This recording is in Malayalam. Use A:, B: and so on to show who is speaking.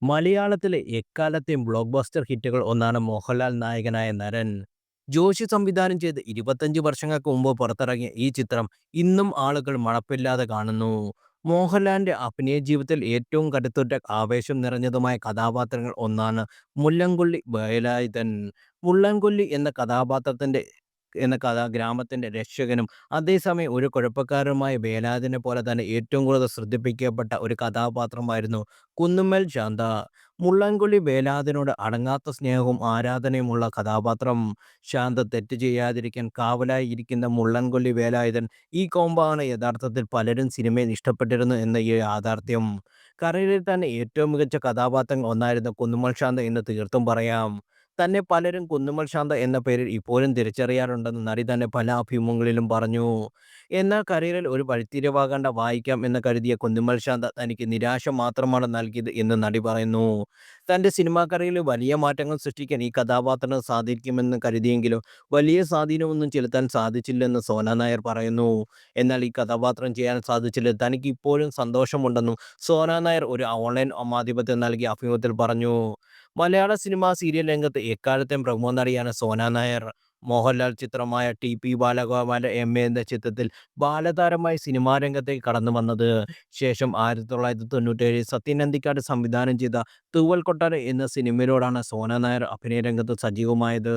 A: മലയാളത്തിലെ എക്കാലത്തെയും ബ്ലോക്ക് ബസ്റ്റർ ഹിറ്റുകൾ ഒന്നാണ് മോഹൻലാൽ നായകനായ നരൻ. ജോഷി സംവിധാനം ചെയ്ത് 25 വർഷങ്ങൾക്ക് മുമ്പ് പുറത്തിറങ്ങിയ ഈ ചിത്രം ഇന്നും ആളുകൾ മറപ്പില്ലാതെ കാണുന്നു. മോഹൻലാലിന്റെ അഭിനയ ജീവിതത്തിൽ ഏറ്റവും കരുത്തുറ്റ ആവേശം നിറഞ്ഞതുമായ കഥാപാത്രങ്ങൾ ഒന്നാണ് മുല്ലൻകൊല്ലി വേലായുധൻ. മുള്ളൻകൊല്ലി എന്ന ഗ്രാമത്തിന്റെ രക്ഷകനും അതേസമയം ഒരു കുഴപ്പക്കാരനുമായ വേലായുധനെ പോലെ തന്നെ ഏറ്റവും കൂടുതൽ ശ്രദ്ധിപ്പിക്കപ്പെട്ട ഒരു കഥാപാത്രമായിരുന്നു കുന്നുമ്മൽ ശാന്ത. മുള്ളൻകൊല്ലി വേലാതിനോട് അടങ്ങാത്ത സ്നേഹവും ആരാധനയുമുള്ള കഥാപാത്രം. ശാന്ത തെറ്റ് ചെയ്യാതിരിക്കാൻ കാവലായി ഇരിക്കുന്ന മുള്ളൻകൊല്ലി വേലായുധൻ. ഈ കോമ്പാണ് യഥാർത്ഥത്തിൽ പലരും സിനിമയിൽ ഇഷ്ടപ്പെട്ടിരുന്നു എന്ന ഈ യാഥാർത്ഥ്യം. കരയിലെ തന്നെ ഏറ്റവും മികച്ച കഥാപാത്രങ്ങൾ ഒന്നായിരുന്നു കുന്നുമ്മൽ ശാന്ത എന്ന് തീർത്തും പറയാം. തന്നെ പലരും കുന്നുമ്മൽ ശാന്ത എന്ന പേരിൽ ഇപ്പോഴും തിരിച്ചറിയാറുണ്ടെന്ന് നടി തന്നെ പല അഭിമുഖങ്ങളിലും പറഞ്ഞു. എന്നാൽ കരിയറിൽ ഒരു വഴിത്തിരിവാകേണ്ട വായിക്കാം എന്ന് കരുതിയ കുന്നുമ്മൽ ശാന്ത തനിക്ക് നിരാശ മാത്രമാണ് നൽകിയത് എന്ന് നടി പറയുന്നു. തൻ്റെ സിനിമാ കരിയറിൽ വലിയ മാറ്റങ്ങൾ സൃഷ്ടിക്കാൻ ഈ കഥാപാത്രം സാധിക്കുമെന്ന് കരുതിയെങ്കിലും വലിയ സ്വാധീനമൊന്നും ചെലുത്താൻ സാധിച്ചില്ലെന്ന് സോന നായർ പറയുന്നു. എന്നാൽ ഈ കഥാപാത്രം ചെയ്യാൻ സാധിച്ചതിൽ തനിക്ക് ഇപ്പോഴും സന്തോഷമുണ്ടെന്നും സോന നായർ ഒരു ഓൺലൈൻ മാധ്യമത്തിൽ നൽകിയ അഭിമുഖത്തിൽ പറഞ്ഞു. മലയാള സിനിമാ സീരിയൽ രംഗത്ത് എക്കാലത്തെയും പ്രമുഖ നടിയാണ് സോന നായർ. മോഹൻലാൽ ചിത്രമായ ടി.പി. ബാലഗോപാല എം.എ എന്ന ചിത്രത്തിൽ ബാലതാരമായി സിനിമാ രംഗത്തേക്ക് കടന്നു വന്നത്. ശേഷം 1997 സത്യൻ അന്തിക്കാട് സംവിധാനം ചെയ്ത തൂവൽ കൊട്ടാരം എന്ന സിനിമയിലൂടെയാണ് സോന നായർ അഭിനയ രംഗത്ത് സജീവമായത്.